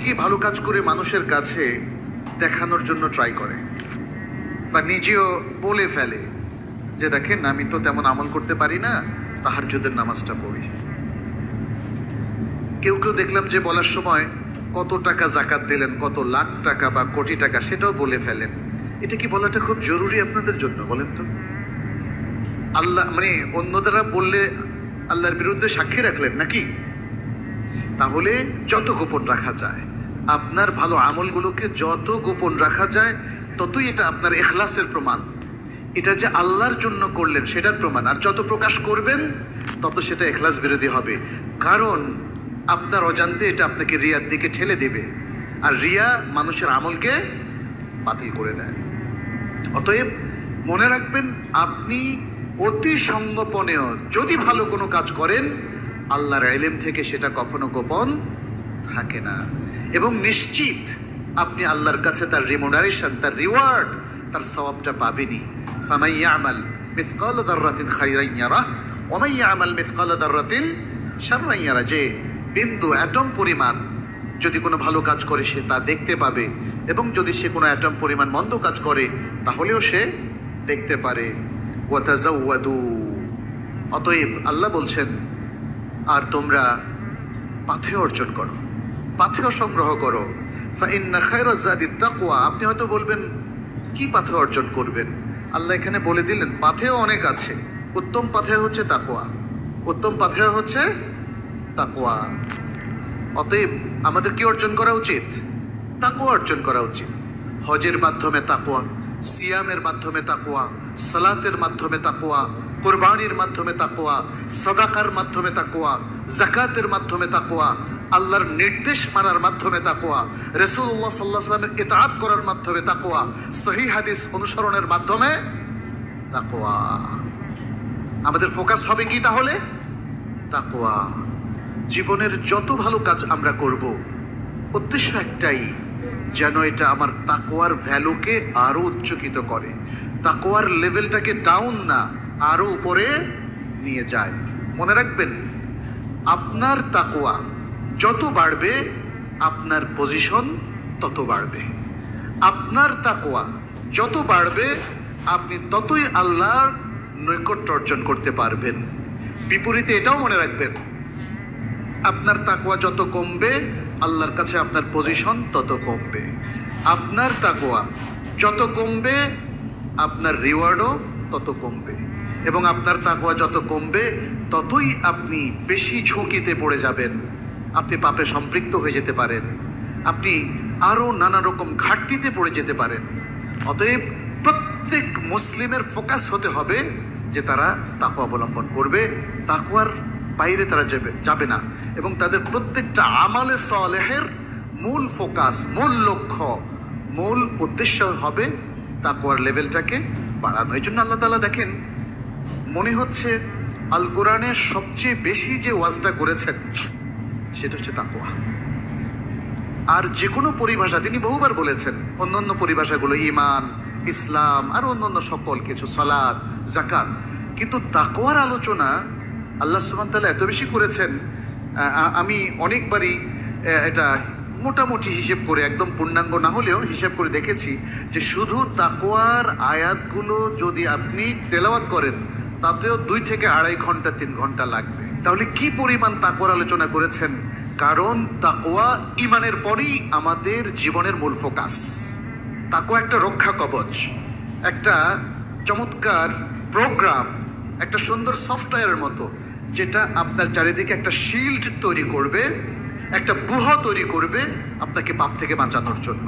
অনেকেই ভালো কাজ করে মানুষের কাছে দেখানোর জন্য ট্রাই করে, বা নিজেও বলে ফেলে যে দেখেন আমি তো তেমন আমল করতে পারি না, তাহাজ্জুদের নামাজটা পড়ি। কেউ কেউ দেখলাম যে বলার সময় কত টাকা জাকাত দিলেন, কত লাখ টাকা বা কোটি টাকা, সেটাও বলে ফেলেন। এটা কি বলাটা খুব জরুরি আপনাদের জন্য বলেন তো? আল্লাহ মানে অন্য দ্বারা বললে আল্লাহর বিরুদ্ধে সাক্ষী রাখলেন নাকি? তাহলে যত গোপন রাখা যায়, আপনার ভালো আমলগুলোকে যত গোপন রাখা যায়, ততই এটা আপনার ইখলাসের প্রমাণ। এটা যে আল্লাহর জন্য করলেন সেটার প্রমাণ। আর যত প্রকাশ করবেন তত সেটা ইখলাস বিরোধী হবে, কারণ আপনার অজান্তে এটা আপনাকে রিয়ার দিকে ঠেলে দেবে, আর রিয়া মানুষের আমলকে বাতিল করে দেয়। অতএব মনে রাখবেন, আপনি অতি সঙ্গোপনেও যদি ভালো কোনো কাজ করেন, আল্লাহর ইলম থেকে সেটা কখনো গোপন থাকে না, এবং নিশ্চিত আপনি আল্লাহর কাছে তার রিমুনারেশন, তার রিওয়ার্ড, তার সওয়াবটা পাবেনই। ফামান ইয়ামাল মিসকালা যাররাতিন খায়রান ইয়ারাহ ওয়া মান ইয়ামাল মিসকালা যাররাতিন শাররান ইয়ারাহ। যে বিন্দু অ্যাটম পরিমাণ যদি কোনো ভালো কাজ করে সে তা দেখতে পাবে, এবং যদি সে কোনো অ্যাটম পরিমাণ মন্দ কাজ করে তাহলেও সে দেখতে পারে। ওয়া তাযাওয়াদু, অতএব আল্লাহ বলছেন আর তোমরা পাথেয় অর্জন করো, পাথেয় সংগ্রহ করো। ফাইন্না খায়রাজ যাদিত তাকওয়া। আপনি হয়তো বলবেন কি পাথেয় অর্জন করবেন? আল্লাহ এখানে বলে দিলেন পাথেয় অনেক আছে, উত্তম পাথেয় হচ্ছে তাকওয়া, উত্তম পাথেয় হচ্ছে তাকওয়া। অতএব আমাদের কি অর্জন করা উচিত? তাকওয়া অর্জন করা উচিত। হজের মাধ্যমে তাকওয়া, সিয়ামের মাধ্যমে তাকওয়া, সালাতের মাধ্যমে তাকওয়া, কুরবানির মাধ্যমে তাকওয়া, সাদাকার মাধ্যমে তাকওয়া, যাকাতের মাধ্যমে তাকওয়া, আল্লাহর নির্দেশ মানার মাধ্যমে তাকওয়া, রাসূলুল্লাহ সাল্লাল্লাহু আলাইহি ওয়াসাল্লামের ইতাআত করার মাধ্যমে তাকওয়া, সহিহ হাদিস অনুসরণের মাধ্যমে তাকওয়া। আমাদের ফোকাস হবে কি তাহলে? তাকওয়া। জীবনের যত ভালো কাজ আমরা করব, উদ্দেশ্য একটাই, যেন এটা আমার তাকওয়ার ভ্যালুকে আরো উচ্চকিত করে, তাকওয়ার লেভেলটাকে ডাউন না আরো উপরে নিয়ে যায়। মনে রাখবেন, আপনার তাকওয়া যত বাড়বে আপনার পজিশন তত বাড়বে, আপনার তাকওয়া যত বাড়বে আপনি ততই আল্লাহর নৈকট্য অর্জন করতে পারবেন। বিপরীতে এটাও মনে রাখবেন, আপনার তাকওয়া যত কমবে আল্লাহর কাছে আপনার পজিশন তত কমবে। আপনার তাকওয়া যত কমবে আপনার রিওয়ার্ডও তত কমবে, এবং আপনার তাকওয়া যত কমবে ততই আপনি বেশি ঝুঁকিতে পড়ে যাবেন। আপনি পাপে সম্পৃক্ত হয়ে যেতে পারেন, আপনি আরও নানা রকম ঘাটতিতে পড়ে যেতে পারেন। অতএব প্রত্যেক মুসলিমের ফোকাস হতে হবে যে তারা তাকওয়া অবলম্বন করবে, তাকওয়ার বাইরে তারা যাবে না, এবং তাদের প্রত্যেকটা আমালে সালেহের মূল ফোকাস, মূল লক্ষ্য, মূল উদ্দেশ্য হবে তাকওয়ার লেভেলটাকে বাড়ানো। এই জন্য আল্লাহ তাআলা দেখেন, মনে হচ্ছে আল কোরআনে সবচেয়ে বেশি যে ওয়াজটা করেছেন সেটা হচ্ছে তাকওয়া। আর যে কোনো পরিভাষা তিনি বহুবার বলেছেন, অন্যান্য পরিভাষাগুলো ঈমান, ইসলাম আর অন্যান্য সকল কিছু, সালাত, যাকাত, কিন্তু তাকওয়ার আলোচনা আল্লাহ সুবহানাহু ওয়া তাআলা এত বেশি করেছেন। আমি অনেকবারই এটা মোটামুটি হিসেব করে, একদম পূর্ণাঙ্গ না হলেও হিসেব করে দেখেছি যে শুধু তাকওয়ার আয়াতগুলো যদি আপনি তেলাওয়াত করেন তাতেও 2 থেকে 2.5 ঘন্টা 3 ঘন্টা লাগবে। তাহলে কি পরিমাণ তাকওয়ার আলোচনা করেছেন? কারণ তাকওয়া ঈমানের পরেই আমাদের জীবনের মূল ফোকাস। তাকওয়া একটা রক্ষা কবচ, একটা চমৎকার প্রোগ্রাম, একটা সুন্দর সফটওয়্যারের মতো, যেটা আপনার চারিদিকে একটা শিল্ড তৈরি করবে, একটা বুহ তৈরি করবে আপনাকে পাপ থেকে বাঁচানোর জন্য।